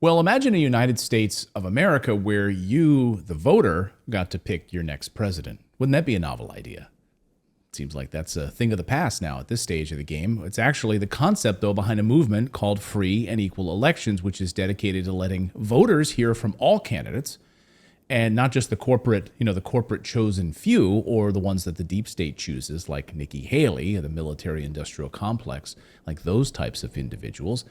Well, imagine a United States of America where you, the voter, got to pick your next president. Wouldn't that be a novel idea? Seems like that's a thing of the past now at this stage of the game. It's actually the concept, though, behind a movement called Free and Equal Elections, which is dedicated to letting voters hear from all candidates and not just the corporate chosen few or the ones that the deep state chooses, like Nikki Haley, the military-industrial complex, like those types of individuals.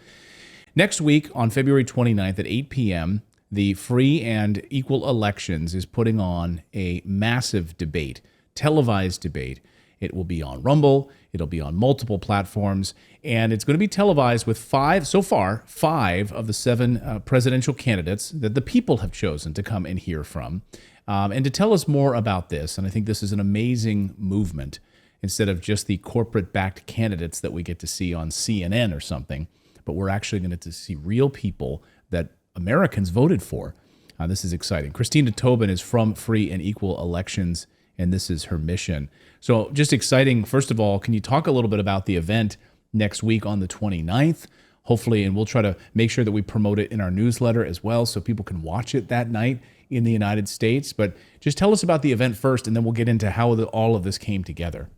Next week, on February 29th at 8 p.m., the Free and Equal Elections is putting on a massive debate, televised debate. It will be on Rumble. It'll be on multiple platforms. And it's going to be televised with five of the seven presidential candidates that the people have chosen to come and hear from. And to tell us more about this, and I think this is an amazing movement, instead of just the corporate-backed candidates that we get to see on CNN or something, but we're actually going to see real people that Americans voted for. This is exciting. Christina Tobin is from Free and Equal Elections, and this is her mission. So just exciting. First of all, can you talk a little bit about the event next week on the 29th? Hopefully, and we'll try to make sure that we promote it in our newsletter as well so people can watch it that night in the United States. But just tell us about the event first, and then we'll get into how all of this came together.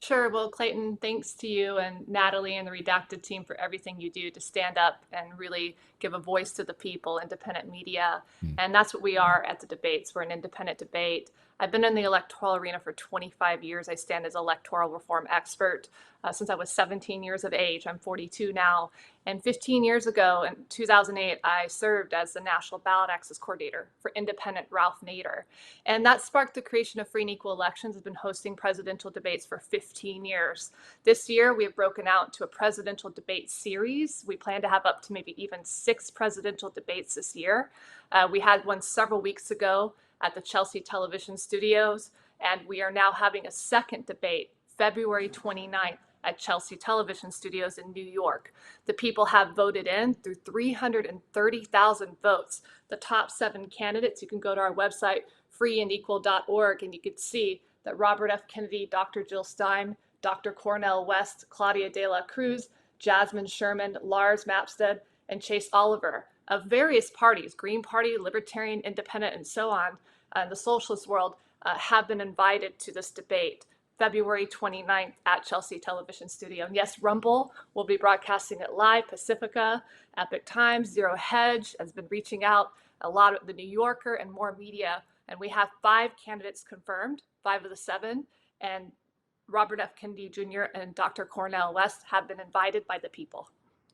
Sure. Well, Clayton, thanks to you and Natalie and the Redacted team for everything you do to stand up and really give a voice to the people, independent media. And that's what we are at the debates. We're an independent debate. I've been in the electoral arena for 25 years. I stand as electoral reform expert since I was 17 years of age. I'm 42 now. And 15 years ago, in 2008, I served as the National Ballot Access Coordinator for independent Ralph Nader. And that sparked the creation of Free and Equal Elections. I've been hosting presidential debates for 15 years. This year, we have broken out to a presidential debate series. We plan to have up to maybe even 6 presidential debates this year. We had one several weeks ago at the Chelsea Television Studios, and we are now having a second debate, February 29th, at Chelsea Television Studios in New York. The people have voted in through 330,000 votes. The top 7 candidates, you can go to our website, freeandequal.org, and you can see that Robert F. Kennedy, Dr. Jill Stein, Dr. Cornel West, Claudia De La Cruz, Jasmine Sherman, Lars Mapstead, and Chase Oliver of various parties, Green Party, Libertarian, Independent, and so on, in the socialist world, have been invited to this debate. February 29th at Chelsea Television Studio. And yes, Rumble will be broadcasting it live. Pacifica, Epic Times, Zero Hedge has been reaching out, a lot of the New Yorker and more media. And we have 5 candidates confirmed, 5 of the 7. And Robert F. Kennedy Jr. and Dr. Cornel West have been invited by the people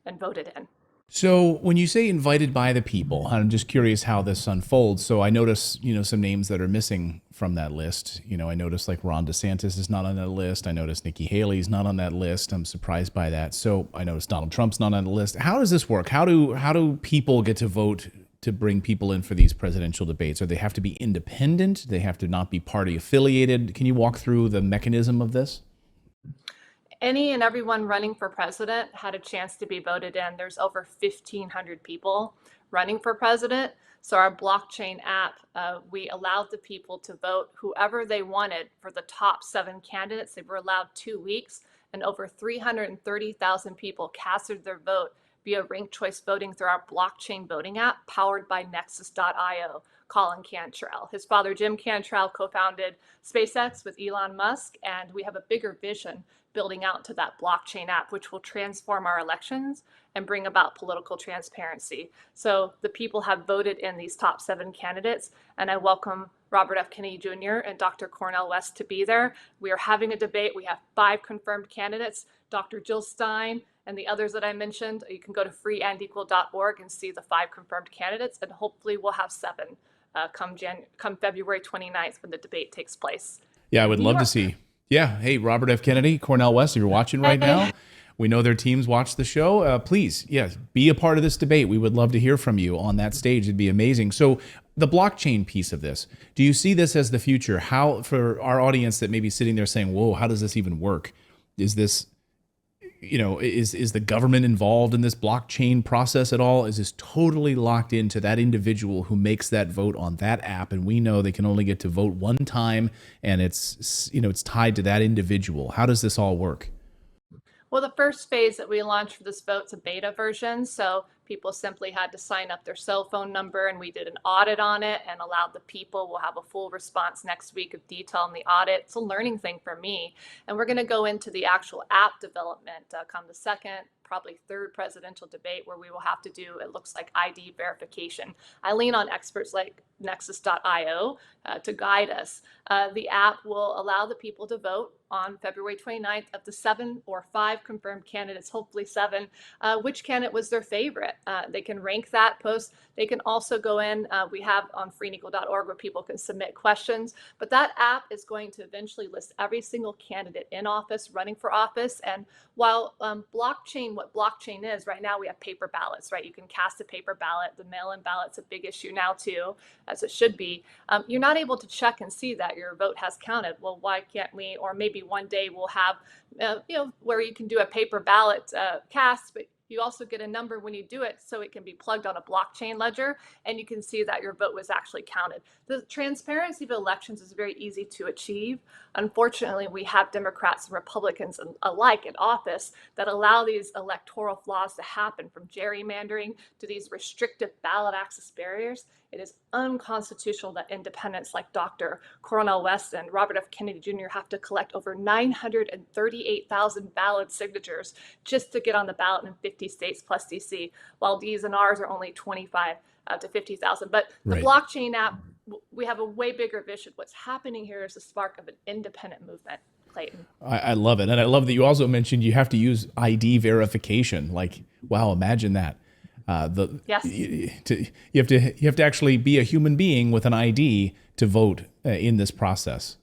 and voted in. So when you say invited by the people, I'm just curious how this unfolds. So I notice, some names that are missing from that list. I noticed like Ron DeSantis is not on that list. I noticed Nikki Haley's not on that list. I'm surprised by that. So I noticed Donald Trump's not on the list. How does this work? How do people get to vote to bring people in for these presidential debates? Or they have to be independent? They have to not be party affiliated? Can you walk through the mechanism of this? Any and everyone running for president had a chance to be voted in. There's over 1,500 people running for president. So our blockchain app, we allowed the people to vote whoever they wanted for the top 7 candidates. They were allowed 2 weeks, and over 330,000 people casted their vote via ranked choice voting through our blockchain voting app powered by Nexus.io. Colin Cantrell. His father, Jim Cantrell, co-founded SpaceX with Elon Musk, and we have a bigger vision building out to that blockchain app, which will transform our elections and bring about political transparency. So the people have voted in these top 7 candidates, and I welcome Robert F. Kennedy Jr. and Dr. Cornel West to be there. We are having a debate. We have 5 confirmed candidates, Dr. Jill Stein, and the others that I mentioned. You can go to freeandequal.org and see the 5 confirmed candidates, and hopefully we'll have 7 come February 29th when the debate takes place. Yeah, I would love to see. Yeah. Hey, Robert F. Kennedy, Cornel West, if you're watching right now, we know their teams watch the show. Please, yes, be a part of this debate. We would love to hear from you on that stage. It'd be amazing. So the blockchain piece of this, do you see this as the future? How, for our audience that may be sitting there saying, whoa, how does this even work? Is this, is the government involved in this blockchain process at all? Is this totally locked into that individual who makes that vote on that app? And we know they can only get to vote one time, and it's tied to that individual. How does this all work? Well, the first phase that we launched for this vote's a beta version. So people simply had to sign up their cell phone number, and we did an audit on it and allowed the people. We'll have a full response next week of detail on the audit. It's a learning thing for me. And we're going to go into the actual app development come the second, probably third presidential debate, where we will have to do, it looks like, ID verification. I lean on experts like Nexus.io to guide us. The app will allow the people to vote on February 29th, up to 7 or 5 confirmed candidates, hopefully 7, which candidate was their favorite. They can rank that post. They can also go in, we have on freeandequal.org where people can submit questions, but that app is going to eventually list every single candidate in office, running for office. And while blockchain, what blockchain is, right now we have paper ballots, right? You can cast a paper ballot. The mail-in ballot's a big issue now too, as it should be. You're not able to check and see that your vote has counted. Well, why can't we? Or maybe one day we'll have, where you can do a paper ballot cast, but you also get a number when you do it, so it can be plugged on a blockchain ledger, and you can see that your vote was actually counted. The transparency of elections is very easy to achieve. Unfortunately, we have Democrats and Republicans alike in office that allow these electoral flaws to happen, from gerrymandering to these restrictive ballot access barriers. It is unconstitutional that independents like Dr. Cornel West and Robert F. Kennedy Jr. have to collect over 938,000 ballot signatures just to get on the ballot in 50 states plus DC, while D's and R's are only 25 to 50,000. But the blockchain app, we have a way bigger vision. What's happening here is the spark of an independent movement. Clayton. I love it. And I love that you also mentioned you have to use ID verification. Like, wow, imagine that. Yes. You have to actually be a human being with an ID to vote in this process.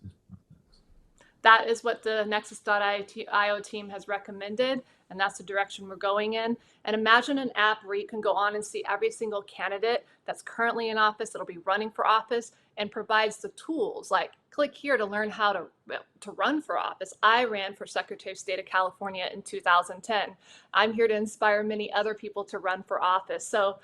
That is what the Nexus.io team has recommended, and that's the direction we're going in. And imagine an app where you can go on and see every single candidate that's currently in office, that'll be running for office, and provides the tools like click here to learn how to run for office. I ran for Secretary of State of California in 2010. I'm here to inspire many other people to run for office. So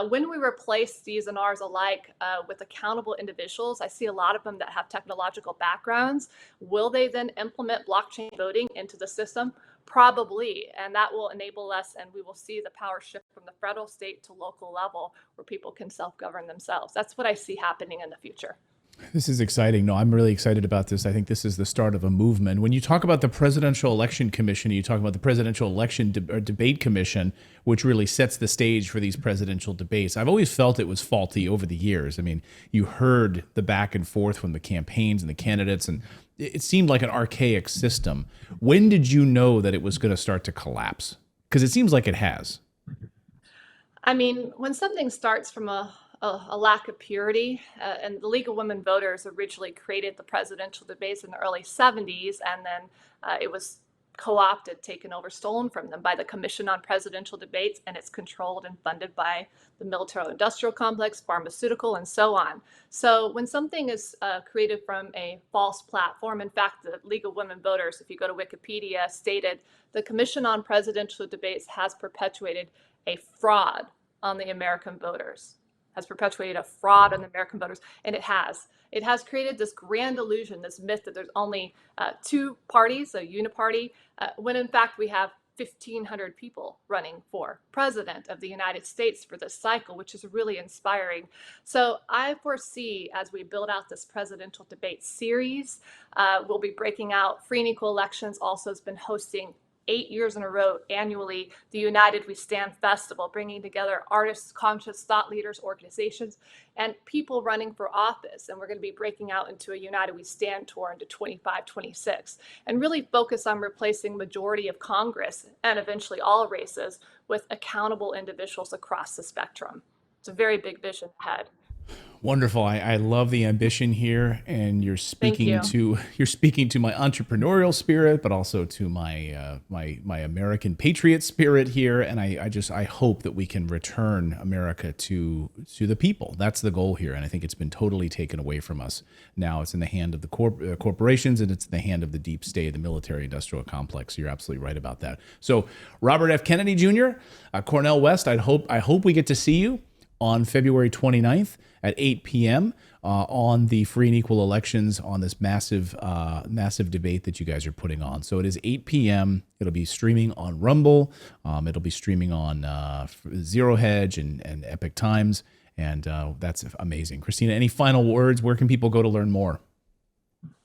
when we replace D's and R's alike with accountable individuals, I see a lot of them that have technological backgrounds. Will they then implement blockchain voting into the system? Probably, and that will enable us, and we will see the power shift from the federal, state to local level where people can self-govern themselves. That's what I see happening in the future. This is exciting. No, I'm really excited about this. I think this is the start of a movement. When you talk about the Presidential Election Commission, you talk about the Presidential Election Debate Commission, which really sets the stage for these presidential debates. I've always felt it was faulty over the years. I mean, you heard the back and forth from the campaigns and the candidates, and it seemed like an archaic system. When did you know that it was going to start to collapse? Because it seems like it has. I mean, when something starts from a lack of purity, and the League of Women Voters originally created the presidential debates in the early 70s, and then it was co-opted, taken over, stolen from them by the Commission on Presidential Debates, and it's controlled and funded by the military-industrial complex, pharmaceutical, and so on. So when something is created from a false platform, in fact, the League of Women Voters, if you go to Wikipedia, stated the Commission on Presidential Debates has perpetuated a fraud on the American voters. Has perpetuated a fraud on the American voters, and it has. It has created this grand illusion, this myth that there's only 2 parties, a uniparty, when in fact we have 1,500 people running for president of the United States for this cycle, which is really inspiring. So I foresee, as we build out this presidential debate series, we'll be breaking out Free and Equal Elections, also has been hosting 8 years in a row annually, the United We Stand Festival, bringing together artists, conscious thought leaders, organizations, and people running for office. And we're going to be breaking out into a United We Stand tour into 25, 26, and really focus on replacing majority of Congress and eventually all races with accountable individuals across the spectrum. It's a very big vision ahead. Wonderful. I love the ambition here, and you're speaking to my entrepreneurial spirit, but also to my my American patriot spirit here. And I hope that we can return America to the people. That's the goal here, and I think it's been totally taken away from us. Now it's in the hand of the corporations, and it's in the hand of the deep state, the military-industrial complex. You're absolutely right about that. So Robert F. Kennedy Jr., Cornel West, I hope we get to see you on February 29th at 8 p.m. On the free and equal elections on this massive debate that you guys are putting on. So it is 8 p.m. It'll be streaming on Rumble. It'll be streaming on Zero Hedge and Epic Times. And that's amazing. Christina, any final words? Where can people go to learn more?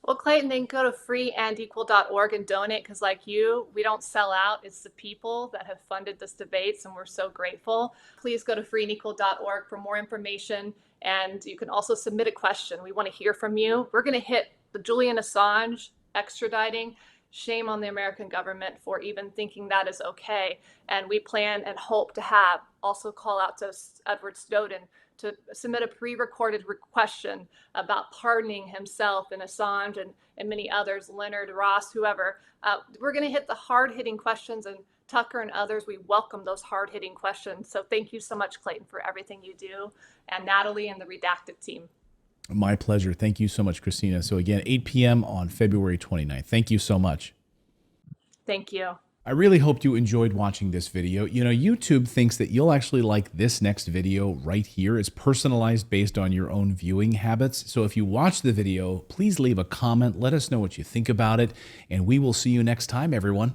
Well, Clayton, they can go to freeandequal.org and donate because, like you, we don't sell out. It's the people that have funded this debates, and we're so grateful. Please go to freeandequal.org for more information, and you can also submit a question. We want to hear from you. We're going to hit the Julian Assange extraditing. Shame on the American government for even thinking that is okay. And we plan and hope to have also call out to Edward Snowden to submit a pre-recorded question about pardoning himself and Assange and many others, Leonard, Ross, whoever. We're going to hit the hard-hitting questions, and Tucker and others, we welcome those hard-hitting questions. So thank you so much, Clayton, for everything you do, and Natalie and the Redacted team. My pleasure. Thank you so much, Christina. So again, 8 p.m. on February 29th. Thank you so much. Thank you. I really hope you enjoyed watching this video. You know, YouTube thinks that you'll actually like this next video right here. It's personalized based on your own viewing habits. So if you watch the video, please leave a comment. Let us know what you think about it. And we will see you next time, everyone.